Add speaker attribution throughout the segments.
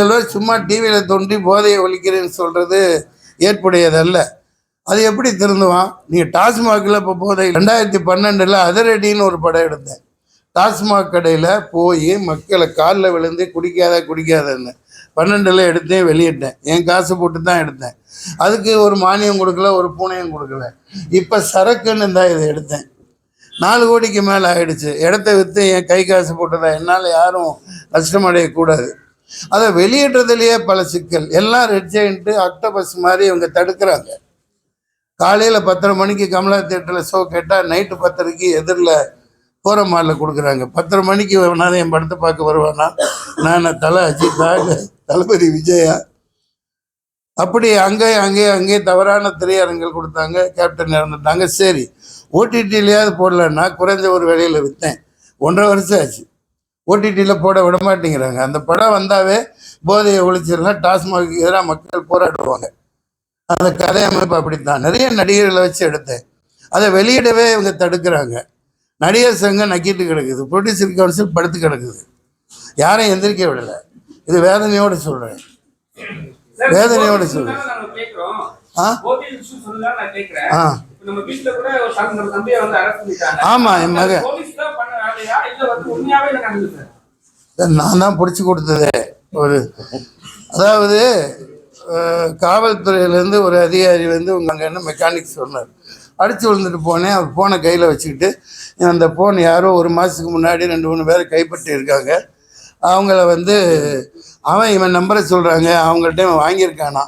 Speaker 1: முதல்வர் சும்மா டிவியில் தோன்றி போதையை ஒழிக்கிறேன்னு சொல்கிறது ஏற்புடையதல்ல. அது எப்படி திருந்துவான்? நீங்கள் டாஸ்மாகில் இப்போ போதை 2012 அதிரடின்னு ஒரு படம் எடுத்தேன். டாஸ்மாக் கடையில் போய் மக்களை காலில் விழுந்து குடிக்காதன்னு 12 எடுத்தேன், வெளியிட்டேன். என் காசு போட்டு தான் எடுத்தேன். அதுக்கு ஒரு மானியம் கொடுக்கல, ஒரு பூனையும் கொடுக்கல. இப்போ சரக்குன்னு தான் இதை எடுத்தேன். 4 கோடிக்கு மேலே ஆகிடுச்சு. இடத்த விற்று என் கை காசு போட்டுதான். என்னால் யாரும் நஷ்டமடையக்கூடாது. அதை வெளியிடுறதுலேயே பல சிக்கல். எல்லாம் ரெட் ஜெயின்ட்டு அக்டோபஸ் மாதிரி இவங்க தடுக்கிறாங்க. காலையில் 10:30 மணிக்கு கமலா தியேட்டரில் ஷோ கேட்டால் நைட்டு 10:30 எதிரில் போகிற மாலில் கொடுக்குறாங்க. 10:30 மணிக்கு வேணாலும் என் படத்தை பார்க்க வருவானா? நான் தலை அஜித்தா, தளபதி விஜயா? அப்படி அங்கே தவறான திரையரங்கள் கொடுத்தாங்க. கேப்டன் இறந்துட்டாங்க. சரி, ஓடிடியிலையாவது போடலன்னா குறைஞ்ச ஒரு விலையில் விற்றேன். 1.5 வருஷம் ஆச்சு. ஓடிடியில் போட விட மாட்டேங்கிறாங்க. அந்த படம் வந்தாவே போதையை ஒழிச்சிடலாம், டாஸ்மாக் எதிராக மக்கள் போராடுவாங்க. அந்த கதை அமைப்பு அப்படித்தான். நிறைய நடிகர்களை வச்சு எடுத்தேன். அதை வெளியிடவே இவங்க தடுக்கிறாங்க. நடிகர் சங்கம் நக்கிட்டு கிடக்குது, ப்ரொடியூசர் கவுன்சில் படுத்து கிடக்குது, யாரையும் எந்திரிக்க விடலை. இது வேதனையோடு சொல்கிறேன், வேதனையோடு சொல்கிறேன். ஆமாம், என் மகன் நான் தான் பிடிச்சி கொடுத்ததே. அதாவது காவல்துறையிலேருந்து ஒரு அதிகாரி உங்கள் அங்கே என்ன மெக்கானிக் சொன்னார். அடித்து விழுந்துட்டு போனேன். அவர் ஃபோனை கையில் வச்சுக்கிட்டு, அந்த ஃபோன் யாரோ 1 மாதத்துக்கு முன்னாடி 2-3 பேரை கைப்பற்றி இருக்காங்க. அவங்கள அவன் இவன் நம்பரை சொல்கிறாங்க, அவங்கள்ட்ட வாங்கியிருக்கானா.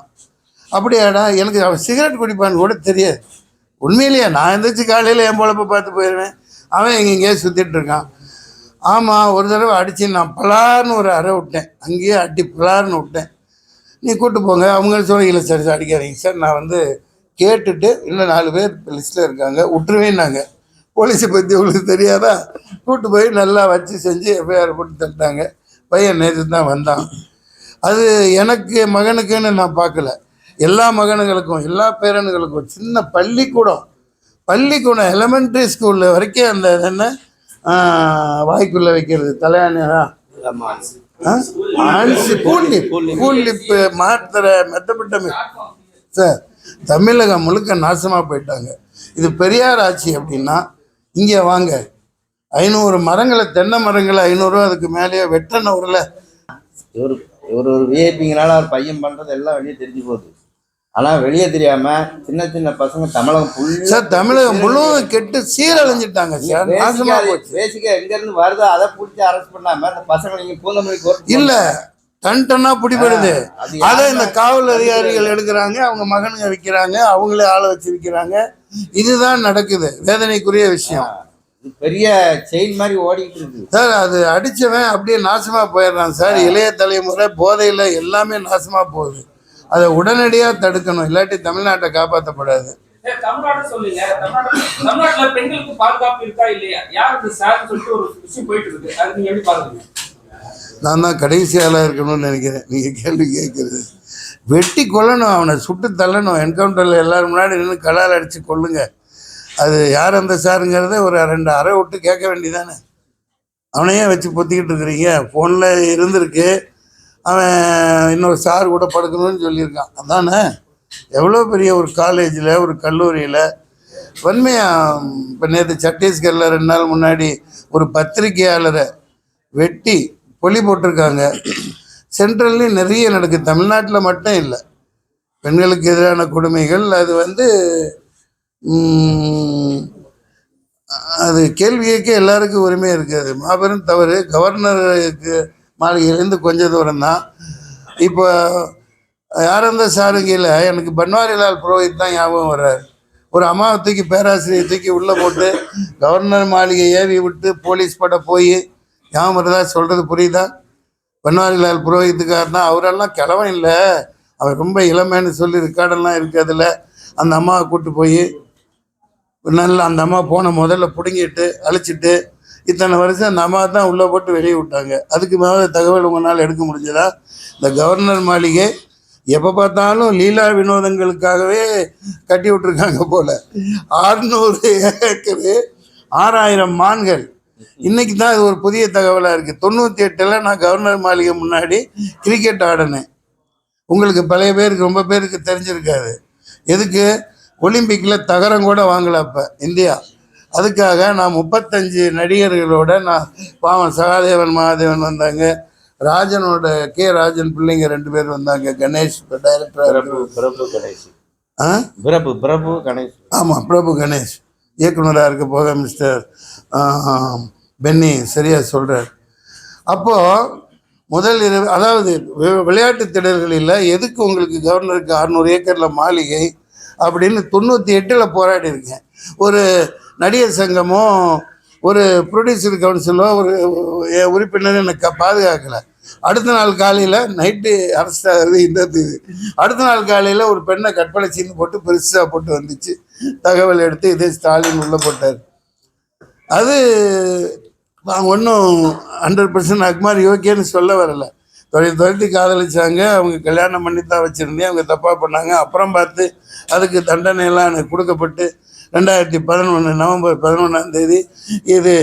Speaker 1: அப்படியாடா? எனக்கு அவன் சிகரெட் குடிப்பான்னு கூட தெரியாது. உண்மையிலேயே நான் எழுந்திரிச்சு காலையில் என் பொழப்பை பார்த்து போயிடுவேன். அவன் எங்கேயே சுற்றிட்டு இருக்கான். ஆமாம், ஒரு தடவை அடித்து நான் பலார்னு ஒரு அறை விட்டேன். அங்கேயே அடி பலார்னு விட்டேன். நீ கூப்பிட்டு போங்க. அவங்க சொல்ல, இல்லை சார் அடிக்காதீங்க சார், நான் கேட்டுட்டு இல்லை 4 பேர் லிஸ்ட்டில் இருக்காங்க விட்டுருவேன்னாங்க. போலீஸை பற்றி உங்களுக்கு தெரியாதா? கூப்பிட்டு போய் நல்லா வச்சு செஞ்சு எஃப்ஐஆர் போட்டு தட்டாங்க. பையன் நேற்று தான் வந்தான். அது எனக்கு மகனுக்குன்னு நான் பார்க்கல, எல்லா மகனுங்களுக்கும் எல்லா பேரனுங்களுக்கும். சின்ன பள்ளிக்கூடம் எலிமெண்ட்ரி ஸ்கூலில் வரைக்கும் அந்த என்ன வாய்க்குள்ளே வைக்கிறது தலையானியா கூலிப்பு மாத்திரை மெத்தப்பட்ட சார் தமிழகம் முழுக்க நாசமாக போயிட்டாங்க. இது பெரியார் ஆட்சி அப்படின்னா இங்கே வாங்க. 500 மரங்களை, தென்னை மரங்களை 500 ரூபா அதுக்கு மேலேயே வெட்டனூரில்
Speaker 2: இவர் ஒரு விஐபிங்கனால அவர் பையன் பண்ணுறது எல்லாம் வெளியே தெரிஞ்சு போகுது. ஆனால் வெளியே தெரியாமல் சின்ன பசங்க தமிழகம் முழுவதும் கெட்டு சீரழிஞ்சிட்டாங்க சார். பேசிக்காக எங்கேருந்து வருதோ அதை பிடிச்சி அரெஸ்ட் பண்ணாமல் அந்த பசங்களை நீங்கள் பூந்தமல்லி
Speaker 1: இல்லை டன்னா பிடிபடுது. அதை இந்த காவல் அதிகாரிகள் எடுக்கிறாங்க, அவங்க மகனுங்க விற்கிறாங்க, அவங்களே ஆளை வச்சு விற்கிறாங்க. இதுதான் நடக்குது. வேதனைக்குரிய விஷயம்.
Speaker 2: பெரிய செயின் மாதிரி ஓடிட்டு இருக்கு
Speaker 1: சார். அது அடித்தவன் அப்படியே நாசமாக போயிடுறான் சார். இளைய தலைமுறை போதையில் எல்லாமே நாசமாக போகுது. அதை உடனடியாக தடுக்கணும், இல்லாட்டி தமிழ்நாட்டை காப்பாற்றப்படாது. நான் தான் கடைசி ஆளாக இருக்கணும்னு நினைக்கிறேன். நீங்கள் கேள்வி கேட்குறது வெட்டி கொல்லணும், அவனை சுட்டு தள்ளணும். என்கவுண்டரில் எல்லோரும் முன்னாடி நின்று கலால் அடித்து கொல்லுங்க. அது யார் அந்த சாருங்கிறத ஒரு 2 அறை விட்டு கேட்க வேண்டியதானே. அவனையே வச்சு பொத்திக்கிட்டு இருக்கிறீங்க. ஃபோனில் இருந்திருக்கு, அவன் இன்னொரு சார் கூட படுக்கணும்னு சொல்லியிருக்கான். அதானே எவ்வளோ பெரிய ஒரு காலேஜில் ஒரு கல்லூரியில் வன்மையாக. இப்போ நேற்று சத்தீஸ்கரில் 2 நாள் முன்னாடி ஒரு பத்திரிகையாளரை வெட்டி கொல்லி போட்டிருக்காங்க. சென்ட்ரல்லையும் நிறைய நடக்குது, தமிழ்நாட்டில் மட்டும் இல்லை. பெண்களுக்கு எதிரான கொடுமைகள் அது கேள்வி கேட்க எல்லாருக்கும் உரிமை இருக்குது. மாபெரும் தவறு. கவர்னருக்கு மாளிகையிலேருந்து கொஞ்சம் தூரம் தான். இப்போ யார் அந்த சாருங்கியில் எனக்கு பன்வாரிலால் புரோஹித் தான் ஞாபகம் வர்றாரு. ஒரு அம்மாவை தூக்கி, பேராசிரியர் தூக்கி உள்ளே போட்டு கவர்னர் மாளிகை ஏவி விட்டு போலீஸ் பட போய் ஞாபகம் வருதா? சொல்கிறது புரியுதா? பன்வாரிலால் புரோஹித்துக்கார் தான். அவரெல்லாம் கிழவன் இல்லை, அவர் ரொம்ப இளமைன்னு சொல்லி ரெக்கார்டெல்லாம் இருக்குது. அதில் அந்த அம்மாவை கூப்பிட்டு போய் நல்லா அந்த அம்மா போன முதல்ல பிடுங்கிட்டு அழிச்சிட்டு இத்தனை வருஷம் அந்த அம்மா தான் உள்ளே போட்டு வெளியே விட்டாங்க. அதுக்கு மேலே தகவல் உங்களால் எடுக்க முடிஞ்சதா? இந்த கவர்னர் மாளிகை எப்போ பார்த்தாலும் லீலா வினோதங்களுக்காகவே கட்டி விட்டுருக்காங்க போல். 600 ஏக்கரு, 6000 மான்கள், இன்னைக்கு தான் இது ஒரு புதிய தகவலாக இருக்குது. 98ல் நான் கவர்னர் மாளிகை முன்னாடி கிரிக்கெட் ஆடினேன். உங்களுக்கு பழைய பேருக்கு ரொம்ப பேருக்கு தெரிஞ்சிருக்காது. எதுக்கு? ஒலிம்பிக்கில் தகரம் கூட வாங்கலை அப்போ இந்தியா. அதுக்காக நான் 35 நடிகர்களோட நான் பாவம் சகாதேவன் மகாதேவன் வந்தாங்க, ராஜனோட ராஜன் பிள்ளைங்க 2 பேர் வந்தாங்க, கணேஷ் டைரக்டர்,
Speaker 2: பிரபு கணேஷ்,
Speaker 1: ஆ
Speaker 2: பிரபு கணேஷ்,
Speaker 1: ஆமாம் பிரபு கணேஷ் இயக்குனராக இருக்க போக மிஸ்டர் பென்னி சரியாக சொல்கிறார். அப்போது முதல் அதாவது விளையாட்டு திடல்களில் எதுக்கு உங்களுக்கு கவர்னருக்கு 600 ஏக்கரில் மாளிகை அப்படின்னு 98ல் போராடி இருக்கேன். ஒரு நடிகர் சங்கமோ ஒரு ப்ரொடியூசர் கவுன்சிலோ ஒரு உறுப்பினர் எனக்கு பாதுகாக்கலை. அடுத்த நாள் காலையில் நைட்டு அரெஸ்ட் ஆகுது இந்த இது. அடுத்த நாள் காலையில் ஒரு பெண்ணை கற்பனை சீன்னு போட்டு பெருசாக போட்டு வந்துச்சு. தகவல் எடுத்து இதே ஸ்டாலின் உள்ளே போட்டார். அது நான் ஒன்றும் 100% அக்மார் யோக்கியன்னு சொல்ல வரலை. துரத்தி காதலிச்சாங்க, அவங்க கல்யாணம் பண்ணி தான் வச்சுருந்தேன், அவங்க தப்பாக பண்ணாங்க. அப்புறம் பார்த்து அதுக்கு தண்டனையெல்லாம் எனக்கு கொடுக்கப்பட்டு 2011 நவம்பர் 11ஆம் தேதி இது